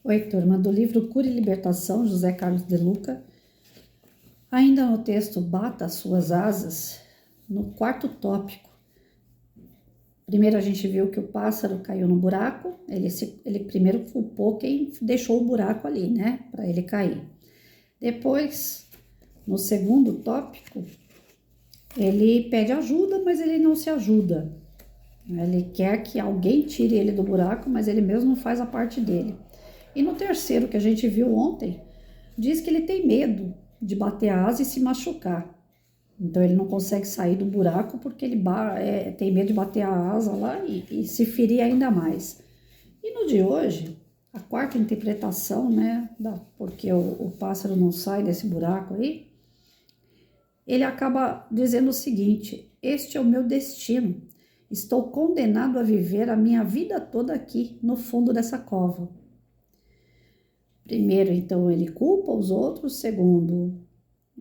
Oi, turma, do livro Cura e Libertação, José Carlos de Luca. Ainda no texto Bata as suas asas, no quarto tópico. Primeiro a gente viu que o pássaro caiu no buraco, ele primeiro culpou quem deixou o buraco ali, né, para ele cair. Depois, no segundo tópico, ele pede ajuda, mas ele não se ajuda. Ele quer que alguém tire ele do buraco, mas ele mesmo não faz a parte dele. E no terceiro, que a gente viu ontem, diz que ele tem medo de bater a asa e se machucar. Então ele não consegue sair do buraco porque ele tem medo de bater a asa lá e se ferir ainda mais. E no de hoje, a quarta interpretação, né, porque o pássaro não sai desse buraco aí, ele acaba dizendo o seguinte: este é o meu destino. Estou condenado a viver a minha vida toda aqui, no fundo dessa cova. Primeiro, então, ele culpa os outros. Segundo,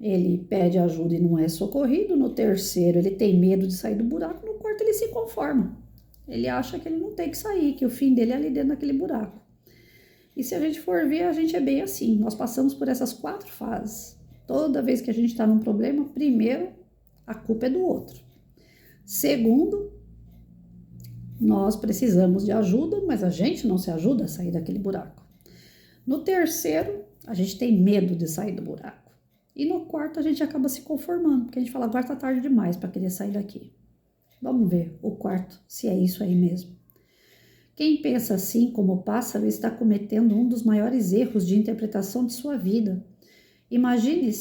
ele pede ajuda e não é socorrido. No terceiro, ele tem medo de sair do buraco. No quarto, ele se conforma. Ele acha que ele não tem que sair, que o fim dele é ali dentro daquele buraco. E se a gente for ver, a gente é bem assim. Nós passamos por essas 4 fases. Toda vez que a gente está num problema, primeiro, a culpa é do outro. Segundo, nós precisamos de ajuda, mas a gente não se ajuda a sair daquele buraco. No terceiro, a gente tem medo de sair do buraco. E no quarto, a gente acaba se conformando, porque a gente fala, agora tá tarde demais para querer sair daqui. Vamos ver o quarto, se é isso aí mesmo. Quem pensa assim como o pássaro está cometendo um dos maiores erros de interpretação de sua vida. Imagine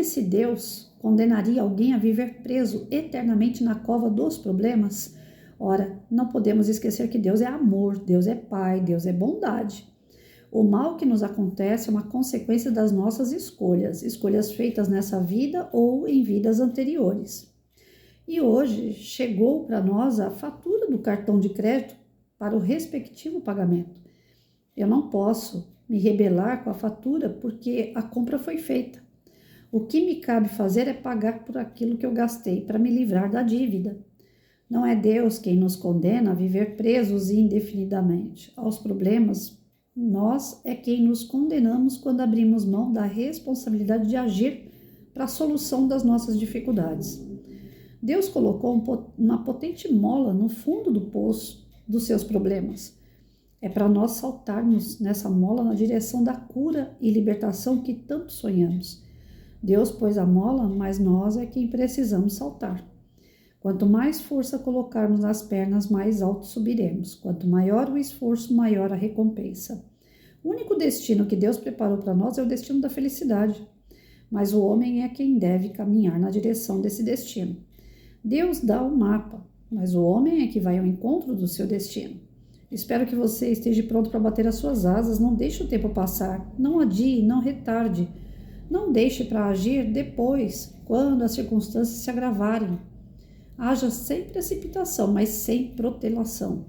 se Deus condenaria alguém a viver preso eternamente na cova dos problemas. Ora, não podemos esquecer que Deus é amor, Deus é Pai, Deus é bondade. O mal que nos acontece é uma consequência das nossas escolhas feitas nessa vida ou em vidas anteriores. E hoje chegou para nós a fatura do cartão de crédito para o respectivo pagamento. Eu não posso me rebelar com a fatura porque a compra foi feita. O que me cabe fazer é pagar por aquilo que eu gastei para me livrar da dívida. Não é Deus quem nos condena a viver presos indefinidamente aos problemas. Nós é quem nos condenamos quando abrimos mão da responsabilidade de agir para a solução das nossas dificuldades. Deus colocou uma potente mola no fundo do poço dos seus problemas. É para nós saltarmos nessa mola na direção da cura e libertação que tanto sonhamos. Deus pôs a mola, mas nós é quem precisamos saltar. Quanto mais força colocarmos nas pernas, mais alto subiremos. Quanto maior o esforço, maior a recompensa. O único destino que Deus preparou para nós é o destino da felicidade. Mas o homem é quem deve caminhar na direção desse destino. Deus dá o mapa, mas o homem é que vai ao encontro do seu destino. Espero que você esteja pronto para bater as suas asas. Não deixe o tempo passar. Não adie, não retarde. Não deixe para agir depois, quando as circunstâncias se agravarem. Haja sem precipitação, mas sem protelação.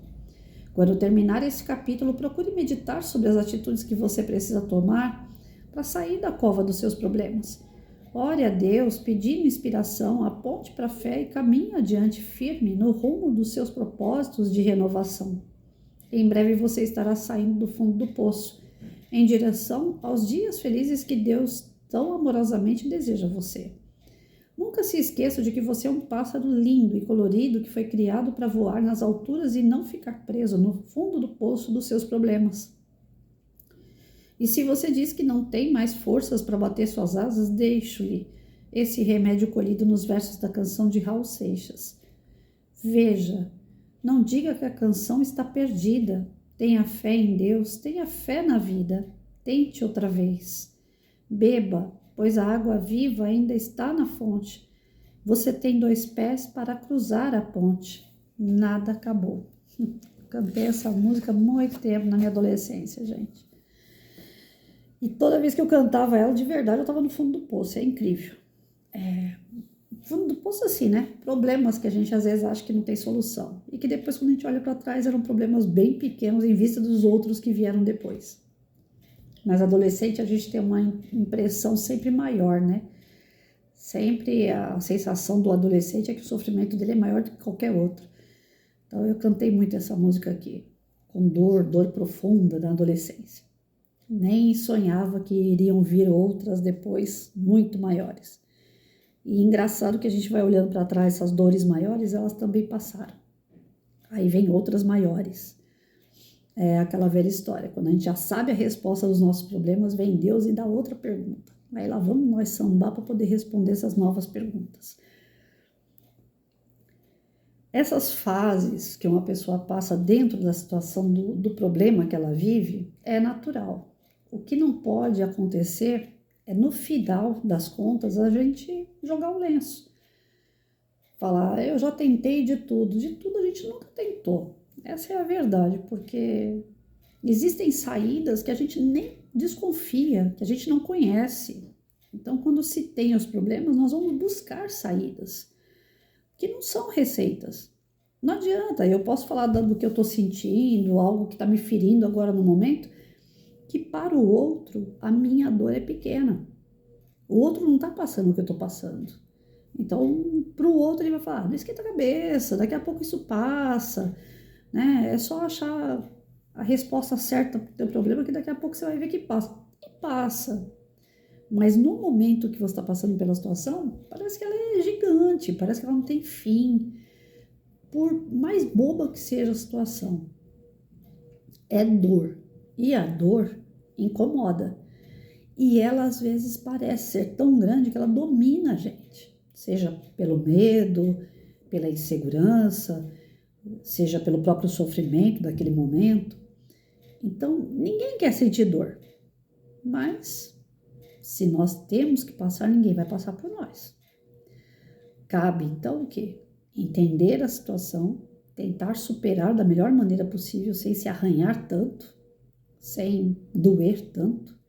Quando terminar esse capítulo, procure meditar sobre as atitudes que você precisa tomar para sair da cova dos seus problemas. Ore a Deus, pedindo inspiração, aponte para a fé e caminhe adiante firme no rumo dos seus propósitos de renovação. Em breve você estará saindo do fundo do poço, em direção aos dias felizes que Deus tão amorosamente deseja a você. Nunca se esqueça de que você é um pássaro lindo e colorido que foi criado para voar nas alturas e não ficar preso no fundo do poço dos seus problemas. E se você diz que não tem mais forças para bater suas asas, deixe-lhe esse remédio colhido nos versos da canção de Raul Seixas. Veja, não diga que a canção está perdida. Tenha fé em Deus, tenha fé na vida. Tente outra vez. Beba, pois a água viva ainda está na fonte. Você tem 2 pés para cruzar a ponte. Nada acabou. Cantei essa música há muito tempo na minha adolescência, gente. E toda vez que eu cantava ela, de verdade, eu estava no fundo do poço. É incrível. Fundo do poço assim, né? Problemas que a gente às vezes acha que não tem solução. E que depois, quando a gente olha para trás, eram problemas bem pequenos em vista dos outros que vieram depois. Mas adolescente a gente tem uma impressão sempre maior, né? Sempre a sensação do adolescente é que o sofrimento dele é maior do que qualquer outro. Então eu cantei muito essa música aqui. com dor profunda na adolescência. Nem sonhava que iriam vir outras depois muito maiores. E engraçado que a gente vai olhando para trás, essas dores maiores, elas também passaram. Aí vem outras maiores. É aquela velha história, quando a gente já sabe a resposta dos nossos problemas, vem Deus e dá outra pergunta. Aí lá vamos nós sambar para poder responder essas novas perguntas. Essas fases que uma pessoa passa dentro da situação do problema que ela vive é natural. O que não pode acontecer é no final das contas a gente jogar o lenço. Falar, eu já tentei de tudo a gente nunca tentou. Essa é a verdade, porque existem saídas que a gente nem desconfia, que a gente não conhece. Então, quando se tem os problemas, nós vamos buscar saídas que não são receitas. Não adianta, eu posso falar do que eu estou sentindo, algo que está me ferindo agora no momento, que para o outro a minha dor é pequena. O outro não está passando o que eu estou passando. Então, para o outro ele vai falar, não esquenta a cabeça, daqui a pouco isso passa, né? É só achar a resposta certa para o teu problema que daqui a pouco você vai ver que passa. E passa. Mas no momento que você está passando pela situação, parece que ela é gigante, parece que ela não tem fim. Por mais boba que seja a situação, é dor. E a dor incomoda. E ela às vezes parece ser tão grande que ela domina a gente. Seja pelo medo, pela insegurança, seja pelo próprio sofrimento daquele momento. Então, ninguém quer sentir dor. Mas se nós temos que passar, ninguém vai passar por nós. Cabe, então, o quê? Entender a situação, tentar superar da melhor maneira possível, sem se arranhar tanto, sem doer tanto.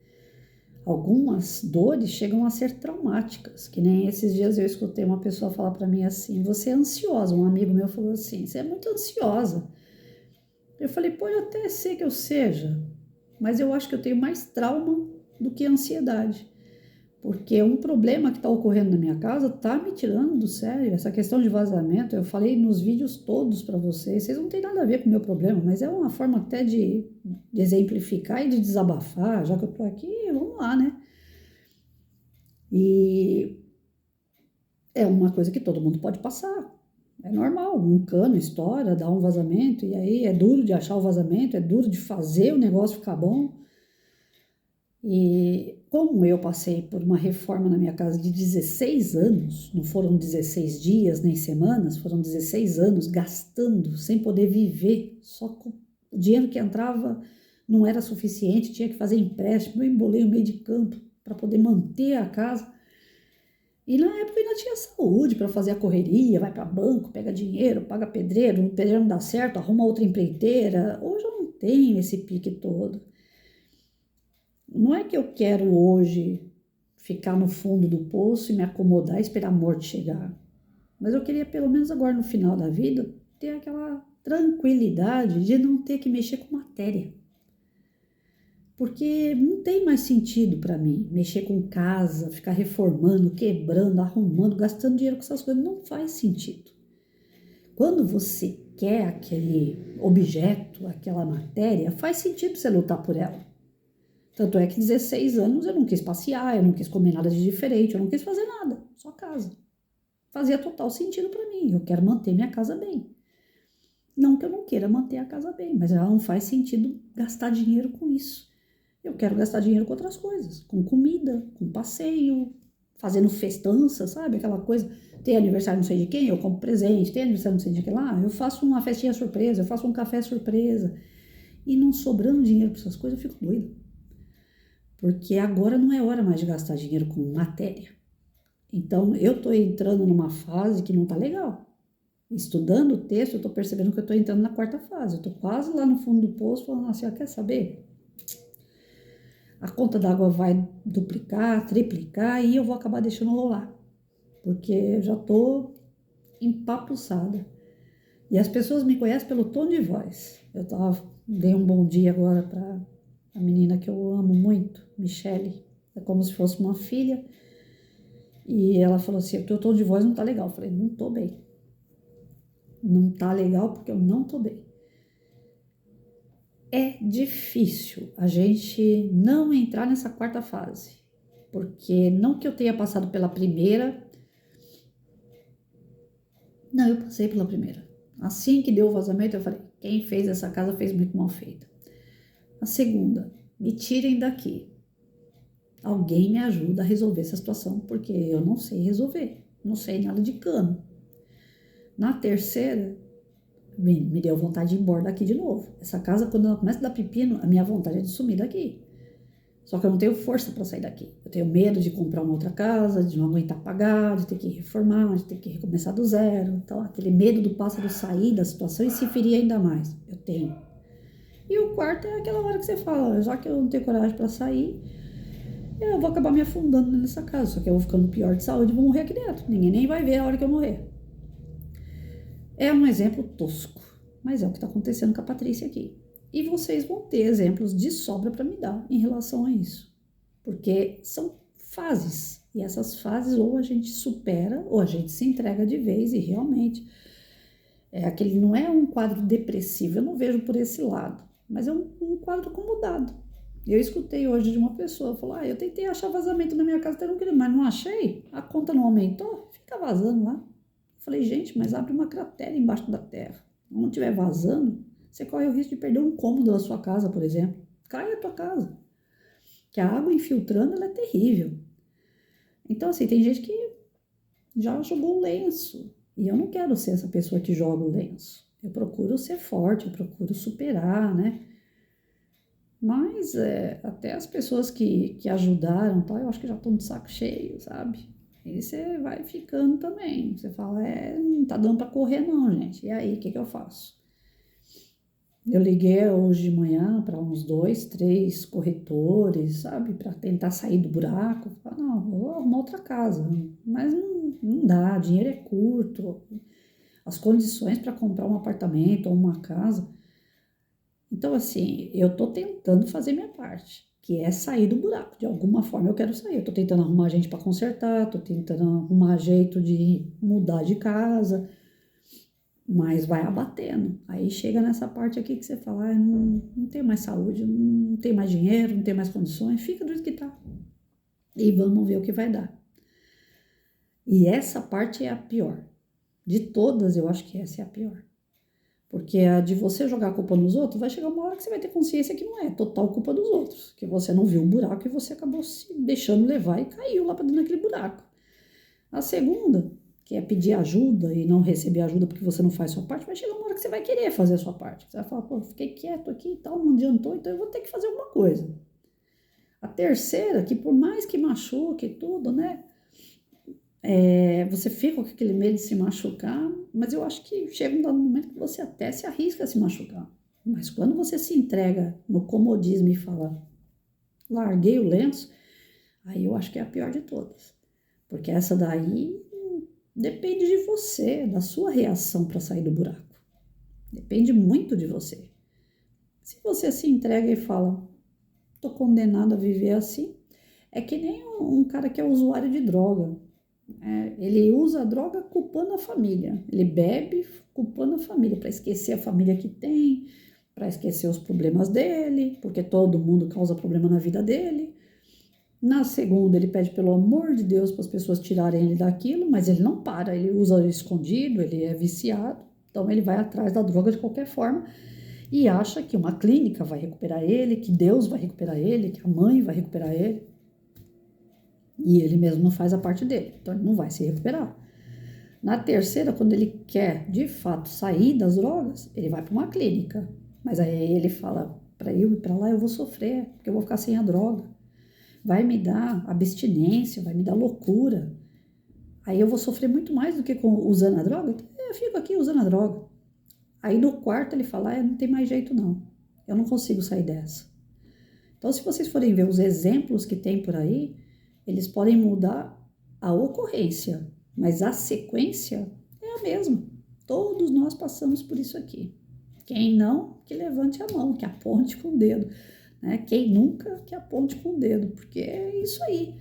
Algumas dores chegam a ser traumáticas, que nem esses dias eu escutei uma pessoa falar para mim assim, você é ansiosa, um amigo meu falou assim, você é muito ansiosa. Eu falei, pode até ser que eu seja, mas eu acho que eu tenho mais trauma do que ansiedade. Porque um problema que está ocorrendo na minha casa está me tirando do sério. Essa questão de vazamento, eu falei nos vídeos todos para vocês. Vocês não têm nada a ver com o meu problema, mas é uma forma até de exemplificar e de desabafar. Já que eu estou aqui, vamos lá, né? E é uma coisa que todo mundo pode passar. É normal, um cano estoura, dá um vazamento, e aí é duro de achar o vazamento, é duro de fazer o negócio ficar bom. E como eu passei por uma reforma na minha casa de 16 anos, não foram 16 dias nem semanas, foram 16 anos gastando sem poder viver, só com o dinheiro que entrava não era suficiente, tinha que fazer empréstimo, eu embolei o meio de campo para poder manter a casa. E na época eu ainda tinha saúde para fazer a correria, vai para banco, pega dinheiro, paga pedreiro, o pedreiro não dá certo, arruma outra empreiteira. Hoje eu não tenho esse pique todo. Não é que eu quero hoje ficar no fundo do poço e me acomodar e esperar a morte chegar. Mas eu queria, pelo menos agora no final da vida, ter aquela tranquilidade de não ter que mexer com matéria. Porque não tem mais sentido para mim mexer com casa, ficar reformando, quebrando, arrumando, gastando dinheiro com essas coisas. Não faz sentido. Quando você quer aquele objeto, aquela matéria, faz sentido você lutar por ela. Tanto é que 16 anos eu não quis passear, eu não quis comer nada de diferente, eu não quis fazer nada, só casa. Fazia total sentido para mim, eu quero manter minha casa bem. Não que eu não queira manter a casa bem, mas ela não faz sentido gastar dinheiro com isso. Eu quero gastar dinheiro com outras coisas, com comida, com passeio, fazendo festança, sabe? Aquela coisa, tem aniversário não sei de quem, eu compro presente, tem aniversário não sei de quem lá, eu faço uma festinha surpresa, eu faço um café surpresa. E não sobrando dinheiro para essas coisas, eu fico doida. Porque agora não é hora mais de gastar dinheiro com matéria. Então, eu estou entrando numa fase que não está legal. Estudando o texto, eu estou percebendo que eu estou entrando na quarta fase. Eu estou quase lá no fundo do poço, falando assim, quer saber? A conta d'água vai duplicar, triplicar e eu vou acabar deixando rolar. Porque eu já estou empapuçada. E as pessoas me conhecem pelo tom de voz. Dei um bom dia agora para a menina que eu amo muito, Michele, é como se fosse uma filha, e ela falou assim, o teu tom de voz não tá legal. Eu falei, não tô bem. Não tá legal porque eu não tô bem. É difícil a gente não entrar nessa quarta fase, porque não que eu tenha passado pela primeira, não, eu passei pela primeira. Assim que deu o vazamento, eu falei, quem fez essa casa fez muito mal feita. A segunda, me tirem daqui. Alguém me ajuda a resolver essa situação, porque eu não sei resolver, não sei nada de cano. Na terceira, me deu vontade de ir embora daqui de novo. Essa casa, quando ela começa a dar pepino, a minha vontade é de sumir daqui. Só que eu não tenho força para sair daqui. Eu tenho medo de comprar uma outra casa, de não aguentar pagar, de ter que reformar, de ter que recomeçar do zero. Então, aquele medo do pássaro sair da situação e se ferir ainda mais. Eu tenho. E o quarto é aquela hora que você fala, já que eu não tenho coragem para sair, eu vou acabar me afundando nessa casa. Só que eu vou ficando pior de saúde e vou morrer aqui dentro. Ninguém nem vai ver a hora que eu morrer. É um exemplo tosco, mas é o que está acontecendo com a Patrícia aqui. E vocês vão ter exemplos de sobra para me dar em relação a isso. Porque são fases. E essas fases ou a gente supera ou a gente se entrega de vez e realmente aquele não é um quadro depressivo, eu não vejo por esse lado, mas é um quadro acomodado. Eu escutei hoje de uma pessoa, falou, eu tentei achar vazamento na minha casa, mas não achei, a conta não aumentou, fica vazando lá. Eu falei, gente, mas abre uma cratera embaixo da terra, não estiver vazando, você corre o risco de perder um cômodo da sua casa, por exemplo, cai a tua casa, que a água infiltrando, ela é terrível. Então, assim, tem gente que já jogou o lenço, e eu não quero ser essa pessoa que joga o lenço. Eu procuro ser forte, eu procuro superar, né? Mas até as pessoas que ajudaram, tá, eu acho que já estão de saco cheio, sabe? E você vai ficando também. Você fala, não tá dando pra correr não, gente. E aí, o que eu faço? Eu liguei hoje de manhã para uns 2, 3 corretores, sabe? Para tentar sair do buraco. Falei, não, vou arrumar outra casa. Mas não dá, dinheiro é curto. As condições para comprar um apartamento ou uma casa. Então, assim, eu tô tentando fazer minha parte, que é sair do buraco. De alguma forma eu quero sair. Eu tô tentando arrumar gente para consertar, tô tentando arrumar jeito de mudar de casa, mas vai abatendo. Aí chega nessa parte aqui que você fala, não tenho mais saúde, não tenho mais dinheiro, não tenho mais condições, fica do jeito que tá. E vamos ver o que vai dar. E essa parte é a pior. De todas, eu acho que essa é a pior. Porque a de você jogar a culpa nos outros, vai chegar uma hora que você vai ter consciência que não é total culpa dos outros. Que você não viu um buraco e você acabou se deixando levar e caiu lá para dentro daquele buraco. A segunda, que é pedir ajuda e não receber ajuda porque você não faz sua parte, vai chegar uma hora que você vai querer fazer a sua parte. Você vai falar, pô, fiquei quieto aqui e tal, não adiantou, então eu vou ter que fazer alguma coisa. A terceira, que por mais que machuque e tudo, né? Você fica com aquele medo de se machucar, mas eu acho que chega um dado momento que você até se arrisca a se machucar. Mas quando você se entrega no comodismo e fala, larguei o lenço, aí eu acho que é a pior de todas. Porque essa daí depende de você, da sua reação para sair do buraco. Depende muito de você. Se você se entrega e fala, tô condenado a viver assim, é que nem um cara que é usuário de droga. Ele usa a droga culpando a família. Ele bebe culpando a família, para esquecer a família que tem, para esquecer os problemas dele, porque todo mundo causa problema na vida dele. Na segunda, ele pede pelo amor de Deus para as pessoas tirarem ele daquilo, mas ele não para, ele usa escondido, ele é viciado, então ele vai atrás da droga de qualquer forma e acha que uma clínica vai recuperar ele, que Deus vai recuperar ele, que a mãe vai recuperar ele. E ele mesmo não faz a parte dele, então ele não vai se recuperar. Na terceira, quando ele quer de fato sair das drogas, ele vai para uma clínica. Mas aí ele fala, para eu ir para lá eu vou sofrer, porque eu vou ficar sem a droga. Vai me dar abstinência, vai me dar loucura. Aí eu vou sofrer muito mais do que usando a droga. Então eu fico aqui usando a droga. Aí no quarto ele fala, não tem mais jeito não. Eu não consigo sair dessa. Então se vocês forem ver os exemplos que tem por aí, eles podem mudar a ocorrência, mas a sequência é a mesma. Todos nós passamos por isso aqui. Quem não, que levante a mão, que aponte com o dedo. Né? Quem nunca, que aponte com o dedo, porque é isso aí.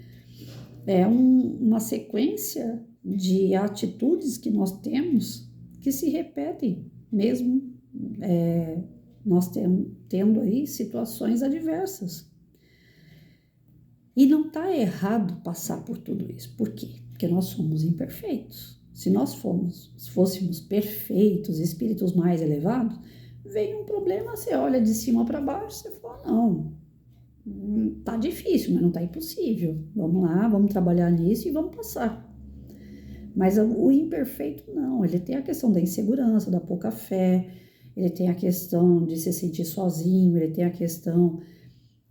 É uma sequência de atitudes que nós temos que se repetem, mesmo nós tendo aí situações adversas. E não está errado passar por tudo isso. Por quê? Porque nós somos imperfeitos. Se nós fôssemos perfeitos, espíritos mais elevados, vem um problema, você olha de cima para baixo, você fala, não, tá difícil, mas não tá impossível. Vamos lá, vamos trabalhar nisso e vamos passar. Mas o imperfeito não, ele tem a questão da insegurança, da pouca fé, ele tem a questão de se sentir sozinho, ele tem a questão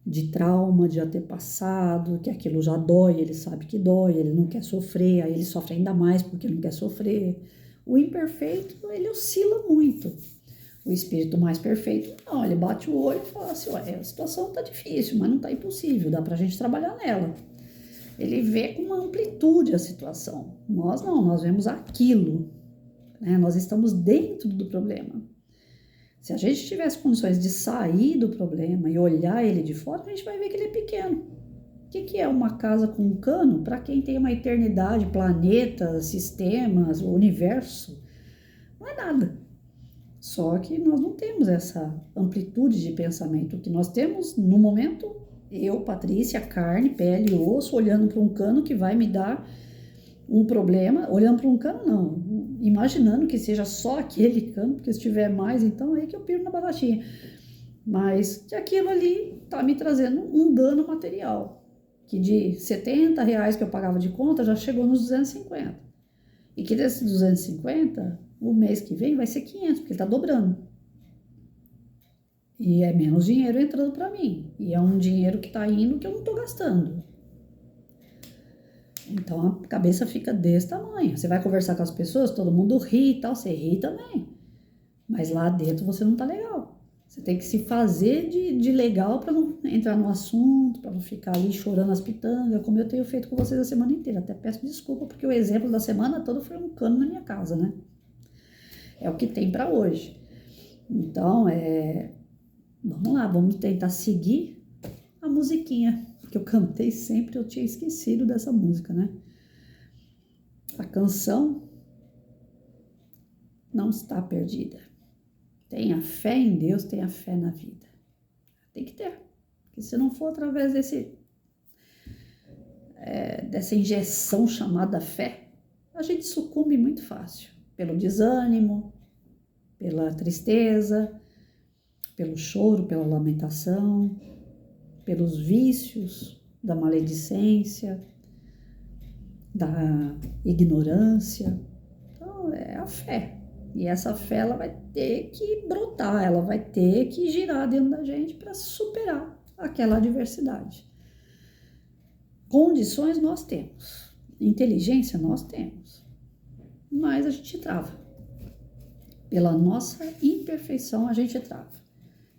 de trauma, de já ter passado, que aquilo já dói, ele sabe que dói, ele não quer sofrer, aí ele sofre ainda mais porque não quer sofrer. O imperfeito, ele oscila muito. O espírito mais perfeito, não, ele bate o olho e fala assim, ué, a situação tá difícil, mas não tá impossível, dá pra gente trabalhar nela. Ele vê com uma amplitude a situação. Nós não, nós vemos aquilo, né? Nós estamos dentro do problema. Se a gente tivesse condições de sair do problema e olhar ele de fora, a gente vai ver que ele é pequeno. O que é uma casa com um cano para quem tem uma eternidade, planetas, sistemas, o universo? Não é nada. Só que nós não temos essa amplitude de pensamento. O que nós temos no momento, eu, Patrícia, carne, pele e osso, olhando para um cano que vai me dar um problema, olhando para um cano não, imaginando que seja só aquele cano, porque se tiver mais, então é aí que eu piro na batatinha. Mas que aquilo ali tá me trazendo um dano material, que de R$70 que eu pagava de conta já chegou nos 250. E que desses 250, o mês que vem vai ser 500, porque ele tá dobrando. E é menos dinheiro entrando para mim. E é um dinheiro que tá indo que eu não tô gastando. Então a cabeça fica desse tamanho. Você vai conversar com as pessoas, todo mundo ri e tal, você ri também. Mas lá dentro você não tá legal. Você tem que se fazer de legal para não entrar no assunto, para não ficar ali chorando as pitangas, como eu tenho feito com vocês a semana inteira. Até peço desculpa, porque o exemplo da semana toda foi um cano na minha casa, né? É o que tem para hoje. Então, vamos lá, vamos tentar seguir a musiquinha que eu cantei sempre, eu tinha esquecido dessa música, né? A canção não está perdida. Tenha fé em Deus, tenha fé na vida. Tem que ter. Porque se não for através dessa injeção chamada fé, a gente sucumbe muito fácil. Pelo desânimo, pela tristeza, pelo choro, pela lamentação, pelos vícios, da maledicência, da ignorância. Então, é a fé. E essa fé, ela vai ter que brotar, ela vai ter que girar dentro da gente para superar aquela adversidade. Condições nós temos, inteligência nós temos, mas a gente trava. Pela nossa imperfeição, a gente trava.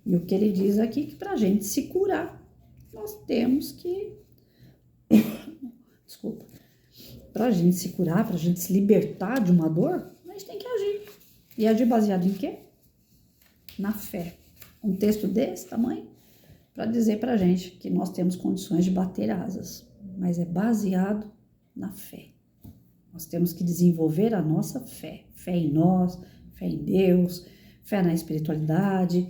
E o que ele diz aqui é que para a gente se curar, nós temos que... Desculpa. Para a gente se curar, para a gente se libertar de uma dor, a gente tem que agir. E agir baseado em quê? Na fé. Um texto desse tamanho para dizer para a gente que nós temos condições de bater asas, mas é baseado na fé. Nós temos que desenvolver a nossa fé. Fé em nós, fé em Deus, fé na espiritualidade,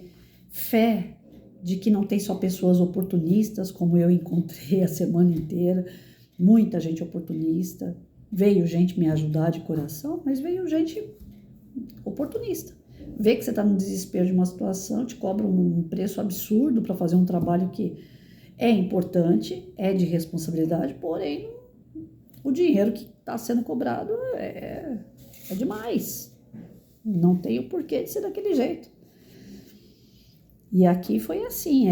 fé de que não tem só pessoas oportunistas, como eu encontrei a semana inteira, muita gente oportunista. Veio gente me ajudar de coração, mas veio gente oportunista. Vê que você está no desespero de uma situação, te cobra um preço absurdo para fazer um trabalho que é importante, é de responsabilidade, porém o dinheiro que está sendo cobrado é demais. Não tem o porquê de ser daquele jeito. E aqui foi assim,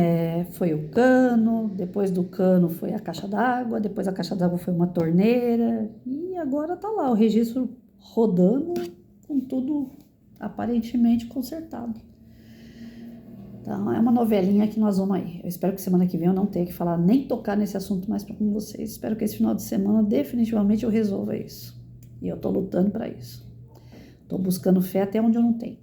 foi o cano, depois do cano foi a caixa d'água, depois a caixa d'água foi uma torneira, e agora tá lá o registro rodando com tudo aparentemente consertado. Então é uma novelinha que nós vamos aí. Eu espero que semana que vem eu não tenha que falar, nem tocar nesse assunto mais com vocês. Espero que esse final de semana definitivamente eu resolva isso. E eu tô lutando para isso. Tô buscando fé até onde eu não tenho.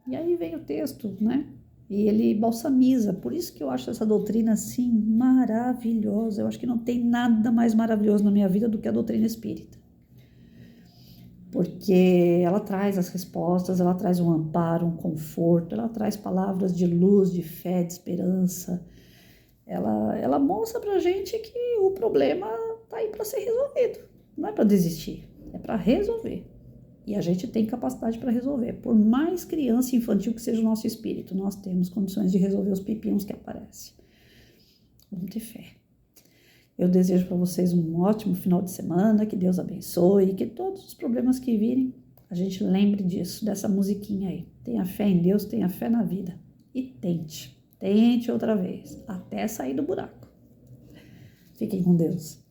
E aí vem o texto, né? E ele balsamiza. Por isso que eu acho essa doutrina assim maravilhosa. Eu acho que não tem nada mais maravilhoso na minha vida do que a doutrina espírita. porque ela traz as respostas, ela traz um amparo, um conforto, ela traz palavras de luz, de fé, de esperança. Ela mostra pra gente que o problema tá aí para ser resolvido, não é para desistir, é para resolver. E a gente tem capacidade para resolver. Por mais criança e infantil que seja o nosso espírito, nós temos condições de resolver os pepinos que aparecem. Vamos ter fé. Eu desejo para vocês um ótimo final de semana, que Deus abençoe, que todos os problemas que virem, a gente lembre disso, dessa musiquinha aí. Tenha fé em Deus, tenha fé na vida. E tente outra vez, até sair do buraco. Fiquem com Deus.